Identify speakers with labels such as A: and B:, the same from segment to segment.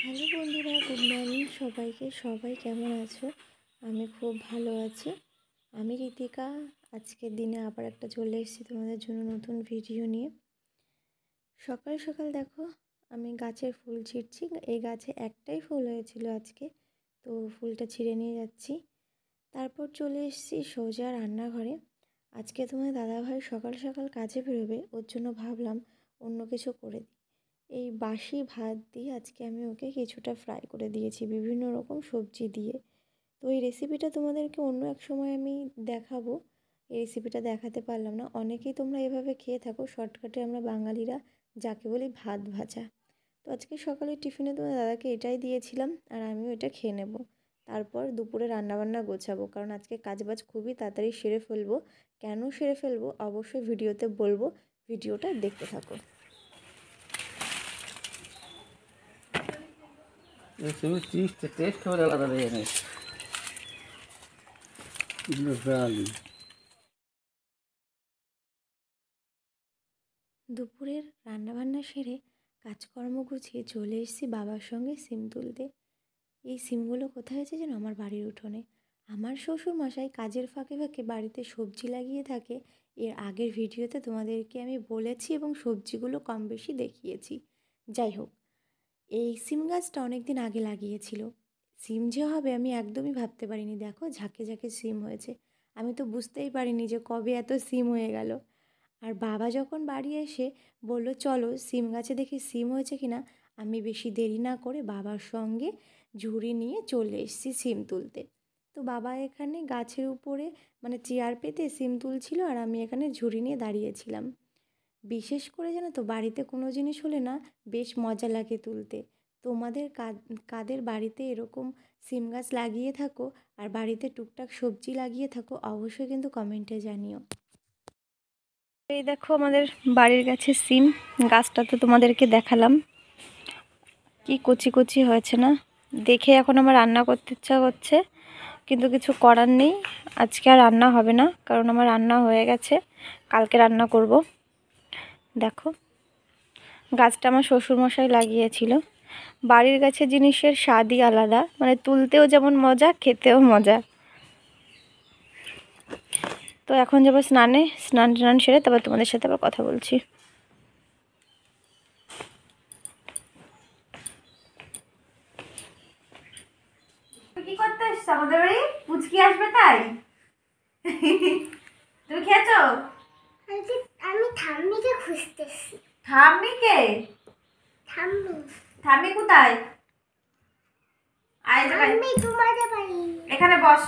A: Hello বন্ধুরা, good morning সবাইকে। সবাই কেমন আছো? আমি খুব ভালো আছি। আমি ঋতিকা। আজকের দিনে আবার একটা চলে এসেছি তোমাদের জন্য নতুন ভিডিও নিয়ে। সকাল সকাল দেখো, আমি গাছের ফুল ছিঁড়ছি। এই গাছে একটাই ফুল হয়েছিল আজকে, তো ফুলটা ছিঁড়ে নিয়ে যাচ্ছি। তারপর চলে এসেছি সোজা রান্নাঘরে। আজকে তোমার দাদাভাই সকাল সকাল কাজে বেরোবে, ওর জন্য ভাবলাম অন্য কিছু করে দিই। এই বাসি ভাত দিয়ে আজকে আমি ওকে কিছুটা ফ্রাই করে দিয়েছি বিভিন্ন রকম সবজি দিয়ে। তো এই রেসিপিটা তোমাদেরকে অন্য এক সময় আমি দেখাবো। এই রেসিপিটা দেখাতে পারলাম না। অনেকেই তোমরা এভাবে খেয়ে থাকো, শর্টকাটে আমরা বাঙালিরা যাকে বলি ভাত ভাজা। তো আজকে সকালে টিফিনে তোমার দাদাকে এটাই দিয়েছিলাম, আর আমিও এটা খেয়ে নেব। তারপর দুপুরে রান্নাবান্না গোছাবো, কারণ আজকে কাজবাজ খুবই তাড়াতাড়ি সেরে ফেলবো। কেন সেরে ফেলবো অবশ্যই ভিডিওতে বলবো, ভিডিওটা দেখতে থাকো।
B: টেস্ট হবে আলাদা দেখে
A: দুপুরের রান্নাবান্না সেরে কাজকর্ম গুছিয়ে চলে এসেছি বাবার সঙ্গে সিম তুলতে। এই সিমগুলো কোথায় আছে যেন? আমার বাড়ির উঠোনে। আমার শ্বশুর মশাই কাজের ফাঁকে ফাঁকে বাড়িতে সবজি লাগিয়ে থাকে। এর আগের ভিডিওতে তোমাদেরকে আমি বলেছি এবং সবজিগুলো কম বেশি দেখিয়েছি। যাই হোক, এই সিম গাছটা অনেক দিন আগে লাগিয়েছিল। সিম যে হবে আমি একদমই ভাবতে পারিনি। দেখো ঝাঁকে ঝাঁকে সিম হয়েছে। আমি তো বুঝতেই পারিনি যে কবে এত সিম হয়ে গেল। আর বাবা যখন বাড়ি এসে বলল চলো সিম গাছে দেখি সিম হয়েছে কিনা, আমি বেশি দেরি না করে বাবার সঙ্গে ঝুড়ি নিয়ে চলে এসেছি সিম তুলতে। তো বাবা এখানে গাছের উপরে মানে চেয়ার পেতে সিম তুলছিল, আর আমি এখানে ঝুড়ি নিয়ে দাঁড়িয়েছিলাম। বিশেষ করে জানো তো, বাড়িতে কোনো জিনিস হলে না বেশ মজা লাগে তুলতে। তোমাদের কাদের বাড়িতে এরকম সিম গাছ লাগিয়ে থাকো আর বাড়িতে টুকটাক সবজি লাগিয়ে থাকো, অবশ্যই কিন্তু কমেন্টে জানিও। এই দেখো আমাদের বাড়ির কাছে সিম গাছটা, তো তোমাদেরকে দেখালাম কি কচি কচি হয়েছে না? দেখে এখন আমার রান্না করতে ইচ্ছা করছে, কিন্তু কিছু করার নেই। আজকে আর রান্না হবে না, কারণ আমার রান্না হয়ে গেছে, কালকে রান্না করব। দেখো গাছটা আমার শ্বশুরমশাই লাগিয়েছিল। বাড়ির গাছে জিনিসের স্বাদই আলাদা, মানে তুলতেও যেমন মজা, খেতেও মজা। তো এখন যাবো স্নানে, স্নান টান সেরে তারপর তোমাদের সাথে আবার কথা বলছি।
C: কি করতে এসছো আমাদের বাড়ি? পুচকি আসবে তাই? তুমি খেয়েছো?
D: আমি ঠাম্মিকে খুঁজতেছি।
C: ঠাম্মিকে?
D: ঠাম্মি
C: ঠাম্মি কোথায়? আয় তো
D: ঠাম্মি তোমাদের বাড়ি।
C: এখানে বস।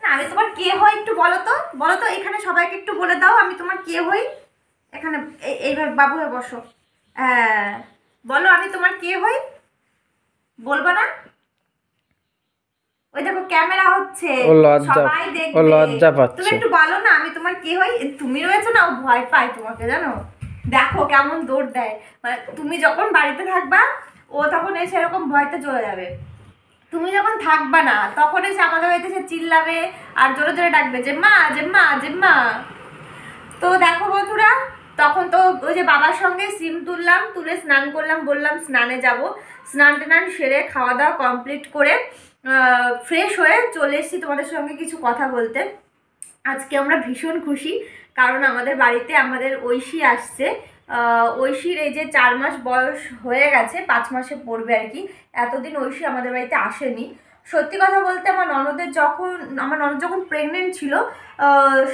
C: না, আমি তোমার কে হই একটু বলো তো, বলো তো, এখানে সবাইকে একটু বলে দাও আমি তোমার কে হই। এখানে এইভাবে বাবু হয়ে বসো। হ্যাঁ, বলো আমি তোমার কে হই, বলবো না? ওই দেখো ক্যামেরা হচ্ছে, সবাই দেখবে।
B: লজ্জা পাচ্ছে।
C: তুমি একটু বলো না আমি তোমার কে হই। তুমি রয়েছো না, ও ভয় পায় তোমাকে, জানো? দেখো কেমন দৌড় দেয়। মানে তুমি যখন বাড়িতে থাকবা ও তখন এসে এরকম ভয়তে চলে যাবে। তুমি যখন থাকবা না তখন এসে আমাদের বাড়িতে এসে চিল্লাবে আর জোরে জোরে ডাকবে যে মা, যে মা, যে মা। তো দেখো বন্ধুরা, তখন তো ওই যে বাবার সঙ্গে সিম তুললাম, তুলে স্নান করলাম, বললাম স্নানে যাব। স্নান টান সেরে খাওয়া দাওয়া কমপ্লিট করে ফ্রেশ হয়ে চলে এসেছি তোমাদের সঙ্গে কিছু কথা বলতে। আজকে আমরা ভীষণ খুশি, কারণ আমাদের বাড়িতে আমাদের ঐশী আসছে। ঐশীর এই যে 4 মাস বয়স হয়ে গেছে, 5 মাসে পড়বে আর কি। এতদিন ঐশী আমাদের বাড়িতে আসেনি। সত্যি কথা বলতে আমার ননদ যখন প্রেগনেন্ট ছিল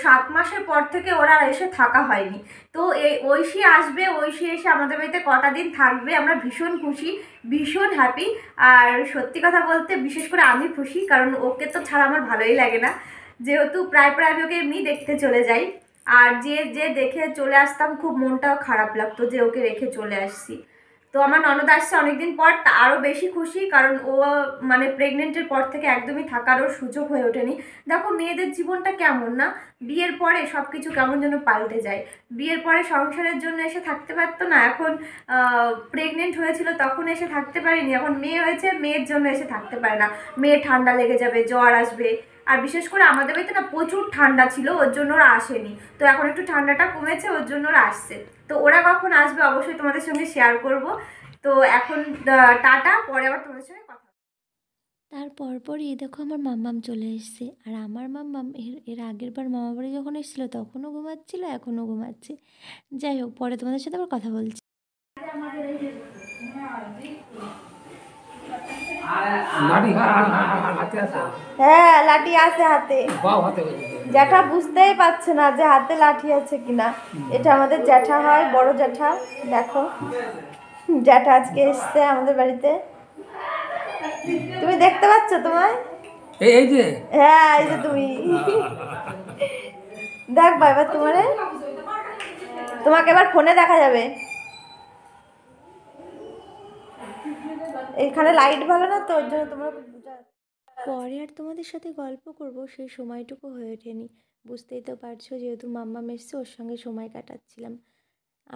C: 7 মাসের পর থেকে ওরা এসে থাকা হয়নি। তো এই ঐশী আসবে, ঐশী এসে আমাদের বাড়িতে কটা দিন থাকবে, আমরা ভীষণ খুশি, ভীষণ হ্যাপি। আর সত্যি কথা বলতে বিশেষ করে আমি খুশি, কারণ ওকে তো ছাড়া আমার ভালোই লাগে না, যেহেতু প্রায় আমি ওকে এমনি দেখতে চলে যাই। আর যে যে দেখে চলে আসতাম খুব মনটাও খারাপ লাগতো যে ওকে রেখে চলে আসছি। তো আমার ননদ আসছে অনেকদিন পর, আরও বেশি খুশি, কারণ ও মানে প্রেগনেন্টের পর থেকে একদমই থাকারও সুযোগ হয়ে ওঠেনি। দেখো মেয়েদের জীবনটা কেমন না, বিয়ের পরে সব কিছু কেমন যেন পাল্টে যায়। বিয়ের পরে সংসারের জন্য এসে থাকতে পারতো না, এখন প্রেগনেন্ট হয়েছিল তখন এসে থাকতে পারিনি, এখন মেয়ে হয়েছে মেয়ের জন্য এসে থাকতে পারে না। মেয়ে ঠান্ডা লেগে যাবে, জ্বর আসবে। আর বিশেষ করে আমাদের বাড়িতে না প্রচুর ঠান্ডা ছিল, ওর জন্য ওরা আসেনি। তো এখন একটু ঠান্ডাটা কমেছে, ওর জন্য ওরা আসছে। তো ওরা কখন আসবে অবশ্যই তোমাদের সঙ্গে শেয়ার করব। তো এখন টাটা, পরে আবার তোমাদের সঙ্গে কথা হবে।
A: তার পরপরই দেখো আমার মাম্মাম চলে এসেছে। আর আমার মাম্মাম এর আগের বার মামা বাড়ি যখন এসেছিলো তখনও ঘুমাচ্ছিল, এখনও ঘুমাচ্ছে। যাই হোক, পরে তোমাদের সাথে আবার কথা বলছি।
C: হ্যাঁ, লাঠি আছে হাতে। জ্যাঠা বুঝতেই পারছে না যে হাতে লাঠি আছে কিনা। এটা আমাদের জ্যাঠা হয়, বড় জ্যাঠা। দেখো, জ্যাঠা আজকে এসছে আমাদের বাড়িতে। তুমি দেখতে পাচ্ছ তোমায়?
B: এই যে
C: হ্যাঁ, এই যে তুমি। দেখ এবার তোমাকে এবার ফোনে দেখা যাবে। এখানে লাইট ভালো না তো, ওর জন্য তোমরা
A: পরে আর তোমাদের সাথে গল্প করব সেই সময়টুকু হয়ে ওঠেনি। বুঝতেই তো পারছো, যেহেতু মাম্মাম এসছে ওর সঙ্গে সময় কাটাচ্ছিলাম।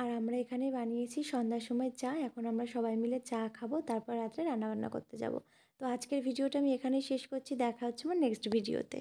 A: আর আমরা এখানে বানিয়েছি সন্ধ্যার সময় চা। এখন আমরা সবাই মিলে চা খাবো, তারপর রাত্রে রান্নাবান্না করতে যাব। তো আজকের ভিডিওটা আমি এখানেই শেষ করছি। দেখা হচ্ছে আমার নেক্সট ভিডিওতে।